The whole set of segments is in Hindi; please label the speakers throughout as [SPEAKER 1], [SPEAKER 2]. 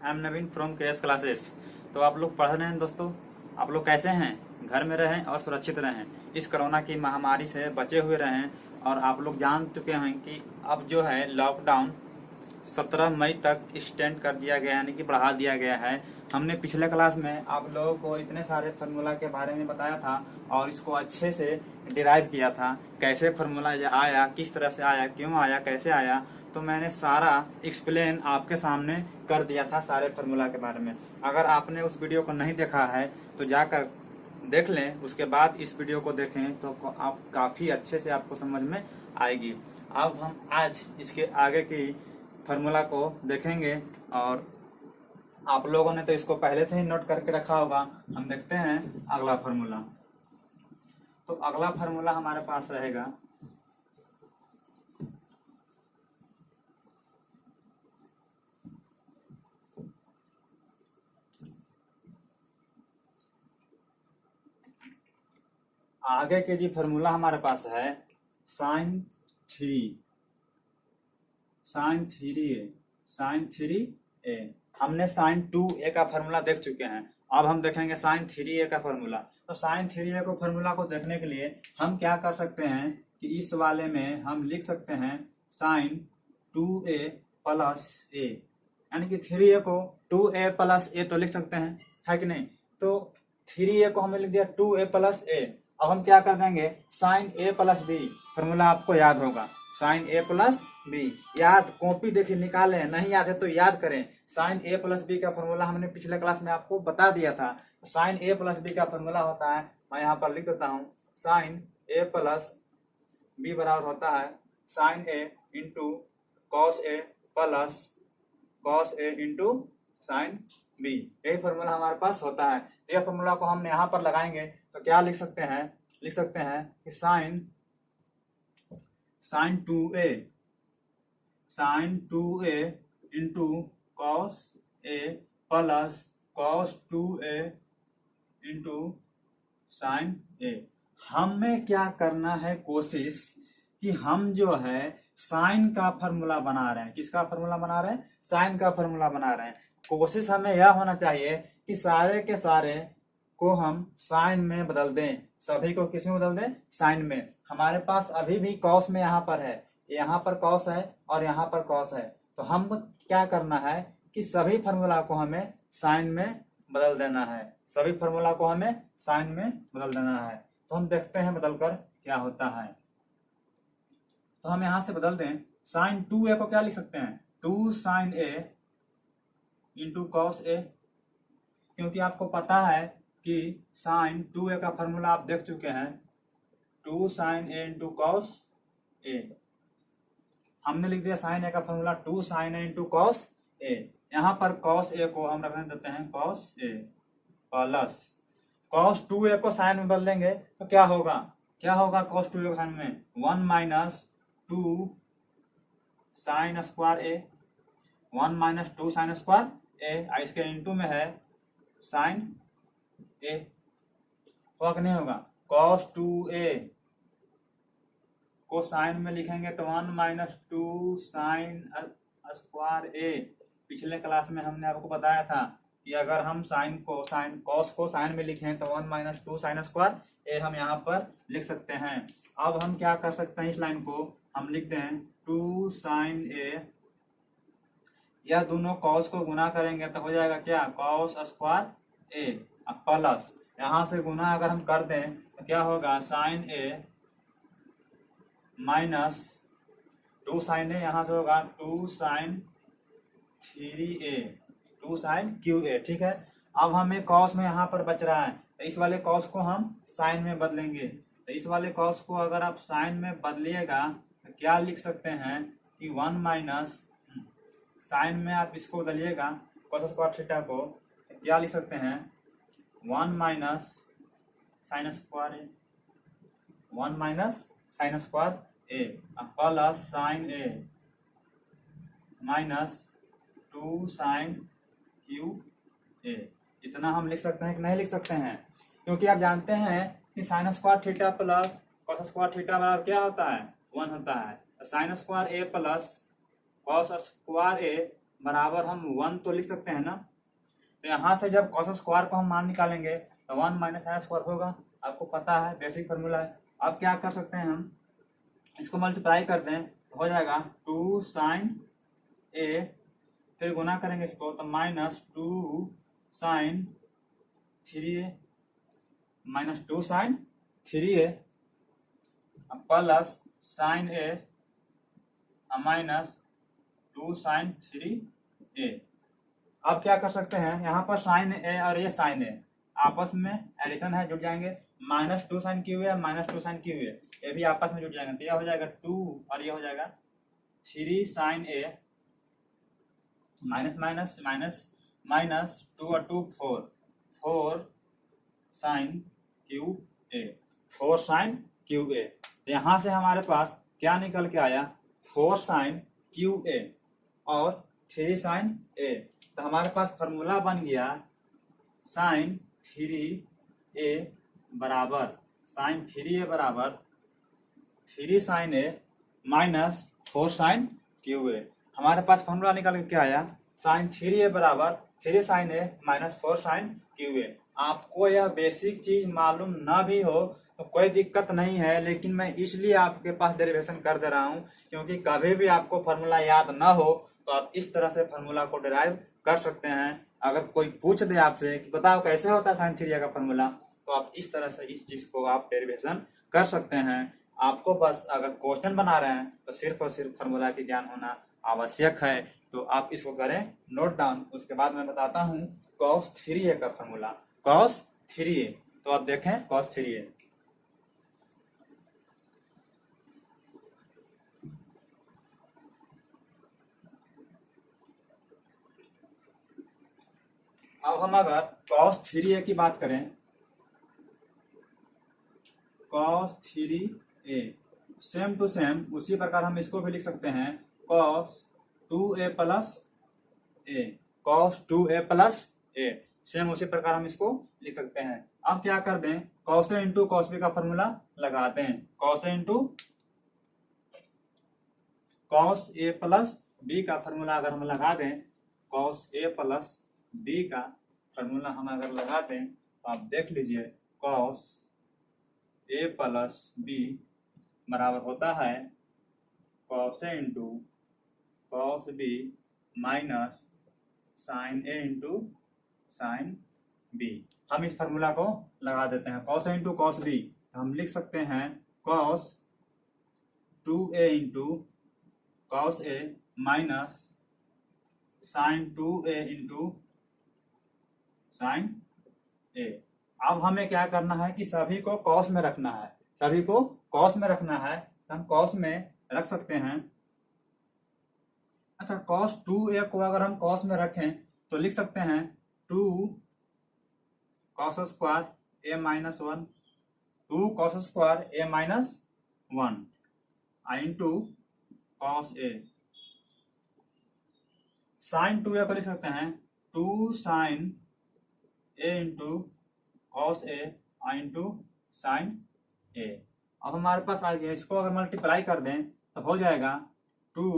[SPEAKER 1] I am Naveen from KS classes. तो आप लोग पढ़ रहे हैं दोस्तों, आप लोग कैसे हैं? घर में रहें और सुरक्षित रहें, इस कोरोना की महामारी से बचे हुए रहें। और आप लोग जान चुके हैं कि अब जो है लॉकडाउन 17 मई तक एक्सटेंड कर दिया गया, यानी कि बढ़ा दिया गया है। हमने पिछले क्लास में आप लोगों को इतने सारे फार्मूला के बारे में बताया था और इसको अच्छे से डिराइव किया था, कैसे फार्मूला आया, किस तरह से आया, क्यों आया, कैसे आया। तो मैंने सारा एक्सप्लेन आपके सामने कर दिया था सारे फार्मूला के बारे में। अगर आपने उस वीडियो को नहीं देखा है तो जाकर देख लें, उसके बाद इस वीडियो को देखें तो आप काफी अच्छे से आपको समझ में आएगी। अब हम आज इसके आगे की फार्मूला को देखेंगे और आप लोगों ने तो इसको पहले से ही नोट करके रखा होगा। हम देखते हैं अगला फार्मूला। तो अगला फार्मूला हमारे पास रहेगा आगे के जी फार्मूला हमारे पास है साइन थ्री ए। हमने साइन 2a का फार्मूला देख चुके हैं, अब हम देखेंगे साइन 3a का फार्मूला। तो साइन 3a को फार्मूला को देखने के लिए हम क्या कर सकते हैं कि इस वाले में हम लिख सकते हैं साइन 2a प्लस ए, यानी कि 3a को 2a प्लस ए तो लिख सकते हैं, है कि नहीं। तो 3a को हमने लिख दिया 2a प्लस ए। अब हम क्या कर देंगे sine a plus B, formula आपको याद होगा साइन a प्लस बी। याद कॉपी देखिए निकालें, नहीं याद है तो याद करें। साइन a प्लस बी का फार्मूला हमने पिछले क्लास में आपको बता दिया था। साइन a प्लस बी का फार्मूला होता है, मैं यहाँ पर लिख देता हूँ, साइन a प्लस बी बराबर होता है sine a into cos a plus cos a into sine B. यही फार्मूला हमारे पास होता है। यह फार्मूला को हम यहाँ पर लगाएंगे तो क्या लिख सकते हैं, लिख सकते हैं कि sine 2a into cos a plus cos 2a into sine a। हमें क्या करना है, कोशिश कि हम जो है साइन का फार्मूला बना रहे हैं। किसका फार्मूला बना रहे हैं? साइन का फार्मूला बना रहे हैं। कोशिश हमें यह होना चाहिए कि सारे के सारे को हम साइन में बदल दें, सभी को किस में बदल दें? साइन में। हमारे पास अभी भी कॉस में यहाँ पर है, यहाँ पर कॉस है और यहाँ पर कॉस है। तो हम क्या करना है कि सभी फार्मूला को हमें साइन में बदल देना है, सभी फार्मूला को हमें साइन में बदल देना है। तो हम देखते हैं बदलकर क्या होता है। तो हम यहाँ से बदल दें, साइन 2a को क्या लिख सकते हैं, 2 sine a into cos a, क्योंकि आपको पता है कि साइन 2a का फार्मूला आप देख चुके हैं, 2 sine a into cos a। हमने लिख दिया साइन a का formula 2 sine a into cos a। यहाँ पर कॉस a को हम रखने देते हैं cos a plus cos 2a को साइन में बदल देंगे तो क्या होगा, क्या होगा कॉस 2a को साइन में 1 minus 2 sine square a, 1 minus 2 sine square a, इसके इंटू में है साइन a। होगा कि नहीं होगा? कॉस 2a को साइन में लिखेंगे तो 1 माइनस 2 साइन स्क्वायर a। पिछले क्लास में हमने आपको बताया था कि अगर हम साइन कॉस को साइन में लिखें तो 1 माइनस 2 साइन स्क्वायर a हम यहाँ पर लिख सकते हैं। अब हम क्या कर सकते हैं, इस लाइन को हम लिख दें 2 साइन a, यह दोनों कॉस को गुना करेंगे तो हो जाएगा क्या, कॉस स्क्वायर a प्लस यहाँ से गुना अगर हम कर दें तो क्या होगा sine a minus 2 sine a, यहाँ से होगा 2 साइन 3a, 2 साइन क्यू ए। ठीक है, अब हमें कॉस में यहाँ पर बच रहा है तो इस वाले कॉस को हम साइन में बदलेंगे। तो इस वाले कॉस को अगर आप साइन में बदलिएगा तो क्या लिख सकते हैं कि 1 माइनस, साइन में आप इसको बदलिएगा कॉस स्क्वायर थीटा को, क्या लिख सकते हैं 1 minus sine square A, 1 minus sine square A plus sine A minus 2 sine cube A. इतना हम लिख सकते हैं कि नहीं लिख सकते हैं? क्योंकि आप जानते हैं कि sine square theta plus cos square theta बराबर क्या होता है, 1 होता है। Sign square A plus cos square ए बराबर हम 1 तो लिख सकते हैं ना। तो यहाँ से जब कॉस स्क्वायर को हम मान निकालेंगे तो 1 माइनस साइन स्क्वायर होगा, आपको पता है, बेसिक फार्मूला है। अब क्या कर सकते हैं हम, इसको मल्टीप्लाई कर दें तो हो जाएगा 2 साइन ए, फिर गुना करेंगे इसको तो minus 2 sine 3a minus 2 sine 3a plus sine A minus 2 sine 3a। अब क्या कर सकते हैं, यहाँ पर साइन ए और ये साइन ए आपस में एडिशन है, जुड़ जाएंगे। माइनस 2 साइन क्यू है माइनस 2 साइन क्यू है, ये भी आपस में जुड़ जाएंगे, तो यह हो जाएगा 2 और ये हो जाएगा 3 sine A minus minus minus minus 2 और 2 4 sine cube A, 4 sine cube A. यहाँ से हमारे पास क्या निकल के आया, 4 साइन क्यू ए और 3 साइन ए। तो हमारे पास फॉर्मूला बन गया साइन 3a बराबर साइन 3a बराबर 3 sine A minus 4 sine cube A. हमारे पास फॉर्मूला निकल के क्या आया, साइन 3a बराबर 3 sine A minus 4 sine cube A. आपको यह बेसिक चीज मालूम ना भी हो तो कोई दिक्कत नहीं है, लेकिन मैं इसलिए आपके पास डेरिवेशन कर दे रहा हूँ क्योंकि कभी भी आपको फार्मूला याद ना हो तो आप इस तरह से फार्मूला को डिराइव कर सकते हैं। अगर कोई पूछ दे आपसे कि बताओ कैसे होता है साइन 3a का फार्मूला, तो आप इस तरह से इस चीज को आप डेरिवेशन कर सकते हैं। आपको बस अगर क्वेश्चन बना रहे हैं तो सिर्फ और सिर्फ फार्मूला की ज्ञान होना आवश्यक है। तो आप इसको करें नोट डाउन, उसके बाद मैं बताता हूँ cos 3a का फार्मूला। cos 3a, तो आप देखें cos 3a, अब हम अगर cos 3a की बात करें, cos 3a same to same उसी प्रकार हम इसको भी लिख सकते हैं cos 2a plus a, cos 2a plus a, same उसी प्रकार हम इसको लिख सकते हैं। अब क्या कर दें, cos a into cos b का फॉर्मूला लगा दें। cos a into cos a plus b का फॉर्मूला अगर हम लगा दें, cos a प्लस b का फॉर्मूला हम अगर लगा दें तो आप देख लीजिए cos a प्लस b बराबर होता है cos a into cos b minus sine a into sine b। हम इस फार्मूला को लगा देते हैं, cos a into cos b, तो हम लिख सकते हैं cos 2a into cos a minus sine 2a into sine a। अब हमें क्या करना है कि सभी को cos में रखना है, सभी को cos में रखना है, तो हम cos में रख सकते हैं। अच्छा, cos 2a को अगर हम cos में रखें तो लिख सकते हैं 2 cos square a minus 1, 2 cos square a minus 1 into cos a। Sine 2a को लिख सकते हैं 2 sine a into cos a into sine a। अब हमारे पास आ गया, इसको अगर मल्टीप्लाई कर दें तो हो जाएगा 2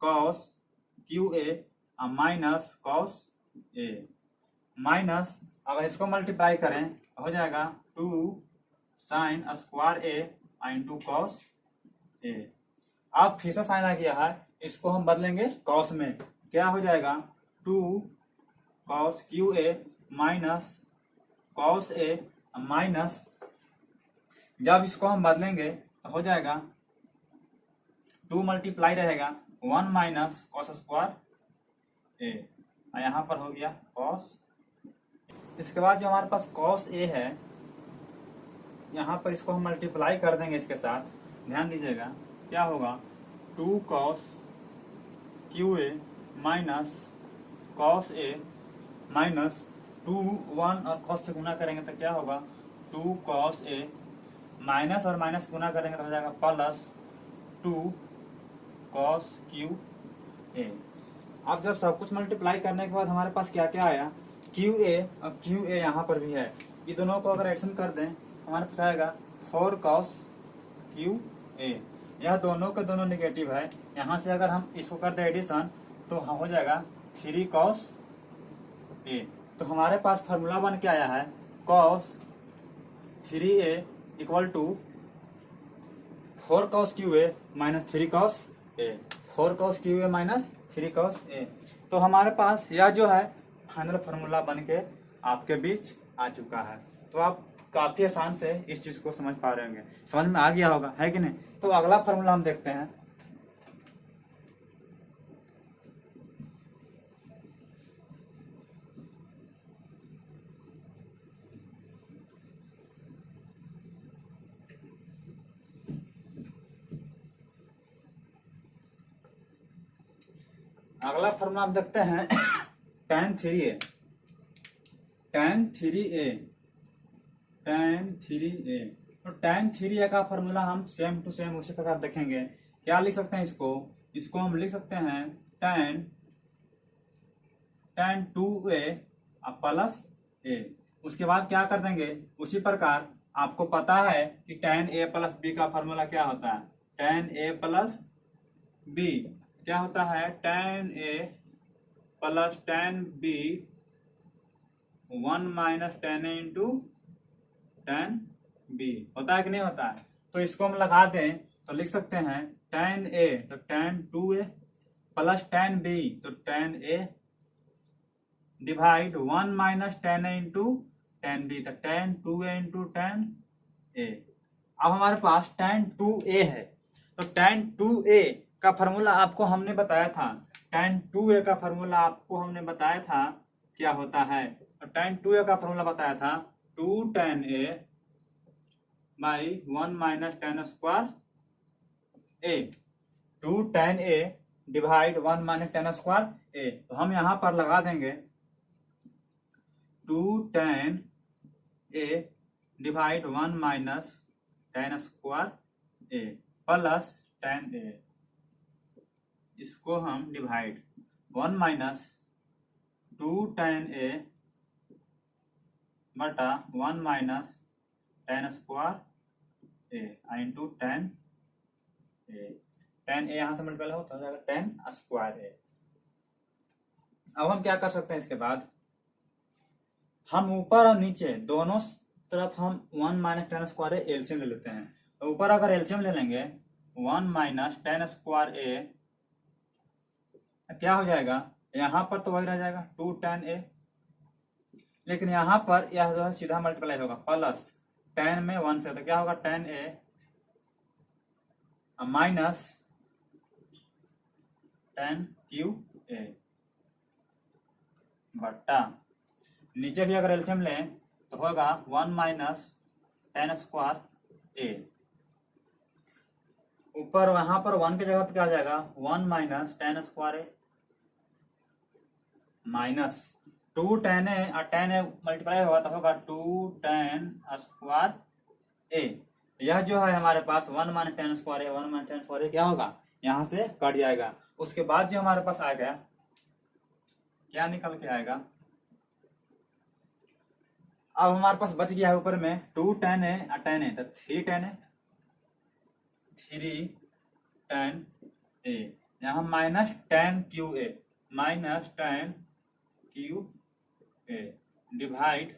[SPEAKER 1] cos QA minus cos A minus, अगर इसको मल्टीप्लाई करें तो हो जाएगा 2 sine square A into cos A। अब फिर से साइन आ गया है, इसको हम बदलेंगे cos में, क्या हो जाएगा 2 cos QA minus cos A minus, जब इसको हम बदलेंगे तो हो जाएगा 2 मल्टीप्लाई रहेगा 1 माइनस cos स्क्वायर A, यहाँ पर हो गया cos। इसके बाद जो हमारे पास cos A है, यहाँ पर इसको हम मल्टीप्लाई कर देंगे इसके साथ, ध्यान दीजिएगा क्या होगा 2 cos QA minus cos A minus 2 1 और cos से गुना करेंगे तो क्या होगा 2 cos A माइनस और माइनस गुना करेंगे तो हो जाएगा प्लस 2 cos QA। अब जब सब कुछ मल्टीप्लाई करने के बाद हमारे पास क्या क्या आया, QA और QA यहाँ पर भी है, ये दोनों को अगर एडिशन कर दें हमारे पास आएगा 4 cos QA। यह दोनों के दोनों नेगेटिव है, यहाँ से अगर हम इसको कर दें एडिशन तो हाँ हो जाएगा 3 cos a। तो हमारे पास फार्मूला बन के आया है cos 3a equal to 4 cos QA minus 3 cos a, 4 cos QA minus 3 cos a। तो हमारे पास यह जो है फाइनल फार्मूला बन के आपके बीच आ चुका है। तो आप काफी आसान से इस चीज को समझ पा रहे होंगे, समझ में आ गया होगा, है कि नहीं। तो अगला फार्मूला हम देखते हैं। अगला फार्मूला हम देखते हैं tan 3a, tan 3a, tan 3a। तो tan 3a का फार्मूला हम सेम टू सेम उसी प्रकार देखेंगे। क्या लिख सकते हैं इसको हम लिख सकते हैं tan 2a प्लस a। उसके बाद क्या कर देंगे, उसी प्रकार आपको पता है कि tan a प्लस b का फार्मूला क्या होता है, tan a प्लस b क्या होता है, tan a plus tan b 1 minus tan a into tan b होता है कि नहीं होता है। तो इसको हम लगा दें तो लिख सकते हैं tan a तो tan 2a plus tan b तो tan a divide 1 minus tan a into tan b तो tan 2a into tan a। अब हमारे पास tan 2a है, तो tan 2a का फार्मूला आपको हमने बताया था, tan 2a का फार्मूला आपको हमने बताया था क्या होता है। तो tan 2a का फार्मूला बताया था 2 tan a by 1 minus tan square a, 2 tan a divide 1 minus tan square a। तो हम यहां पर लगा देंगे 2 tan a divide 1 minus tan square a plus tan a, इसको हम डिवाइड 1 माइनस 2 tan a बटा 1 minus tan square a into tan a। tan a यहाँ से मल्टीप्लाई हो जाएगा tan स्क्वायर a। अब हम क्या कर सकते हैं, इसके बाद हम ऊपर और नीचे दोनों तरफ हम 1 minus tan square a LCM ले लेते हैं। तो ऊपर अगर एलसीएम ले लेंगे 1 माइनस tan स्क्वायर a क्या हो जाएगा, यहाँ पर तो वही रह जाएगा 2 tan a, लेकिन यहाँ पर यह जो है सीधा मल्टीप्लाई होगा प्लस tan में 1 से, तो क्या होगा tan a minus tan cube a बट्टा नीचे भी अगर एलसीएम लें तो होगा 1 माइनस tan स्क्वायर a, ऊपर वहां पर 1 की जगह पे क्या आ जाएगा 1 minus tan square a minus 2 tan a और tan a मल्टीप्लाई होगा तो होगा 2 tan स्क्वायर a। यह जो है हमारे पास 1 minus tan square a, 1 minus tan square a क्या होगा, यहां से कट जाएगा। उसके बाद जो हमारे पास आ गया क्या निकल के आएगा, अब हमारे पास बच गया है ऊपर में 2 tan a और tan a, तो 3 tan a, 3 tan a, यहाँ minus tan cube a, minus tan cube a divide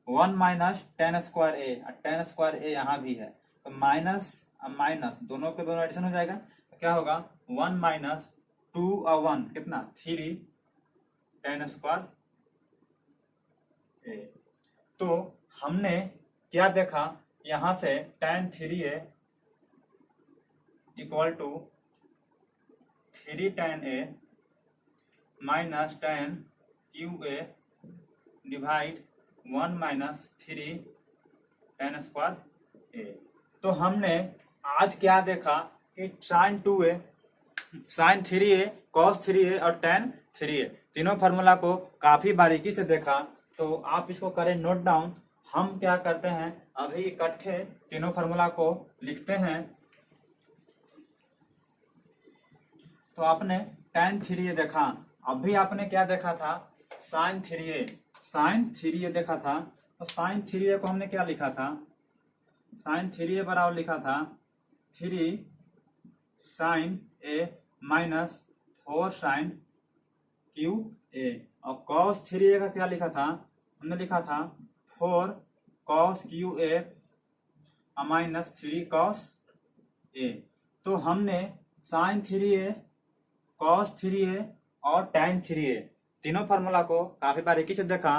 [SPEAKER 1] 1 minus tan square a, और tan स्क्वायर a यहाँ भी है, तो माइनस माइनस दोनों के दोनों एडिशन हो जाएगा। तो क्या होगा 1 माइनस 2 और 1 कितना 3 tan स्क्वायर a। तो हमने क्या देखा, यहां से tan 3a equal to 3 tan a minus tan cube a divide 1 minus 3 tan square a। तो हमने आज क्या देखा कि sin 2a, sin 3a, cos 3a और tan 3a तीनों फार्मूला को काफी बारीकी से देखा। तो आप इसको करें नोट डाउन। हम क्या करते हैं, अभी इकट्ठे तीनों फार्मूला को लिखते हैं। तो आपने tan 3a देखा, अभी आपने क्या देखा था sin 3a, sin 3a देखा था। तो sin 3a को हमने क्या लिखा था, sin 3a बराबर लिखा था 3 sin a minus 4 sine cube A, और cos 3a का क्या लिखा था, हमने लिखा था 4 cos Q A minus 3 cos ए। तो हमने साइन 3a, cos 3a और tan 3a तीनों फार्मूला को काफी बारीकी से देखा।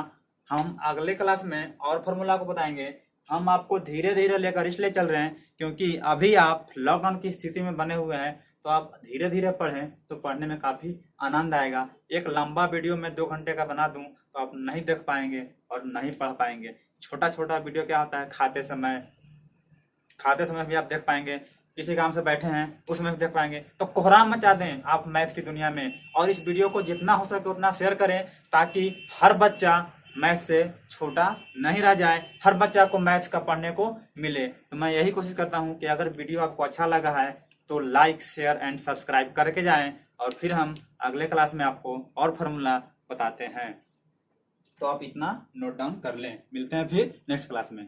[SPEAKER 1] हम अगले क्लास में और फार्मूला को बताएंगे। हम आपको धीरे धीरे लेकर इसलिए चल रहे हैं क्योंकि अभी आप लॉकडाउन की स्थिति में बने हुए हैं, तो आप धीरे धीरे पढ़ें तो पढ़ने में काफी आनंद आएगा। एक लंबा वीडियो में 2 घंटे का बना दूं तो आप नहीं देख पाएंगे और नहीं पढ़ पाएंगे। छोटा छोटा वीडियो क्या होता है, खाते समय भी आप देख पाएंगे, किसी काम से बैठे हैं उसमें भी देख पाएंगे। तो कोहराम मचा दें आप मैथ की दुनिया में, और इस वीडियो को जितना हो सके उतना शेयर करें ताकि हर बच्चा मैथ से छोटा नहीं रह जाए, हर बच्चा को मैथ का पढ़ने को मिले। तो मैं यही कोशिश करता हूं कि अगर वीडियो आपको अच्छा लगा है तो लाइक शेयर एंड सब्सक्राइब करके जाएं, और फिर हम अगले क्लास में आपको और फार्मूला बताते हैं। तो आप इतना नोट डाउन कर लें। मिलते हैं फिर नेक्स्ट क्लास में।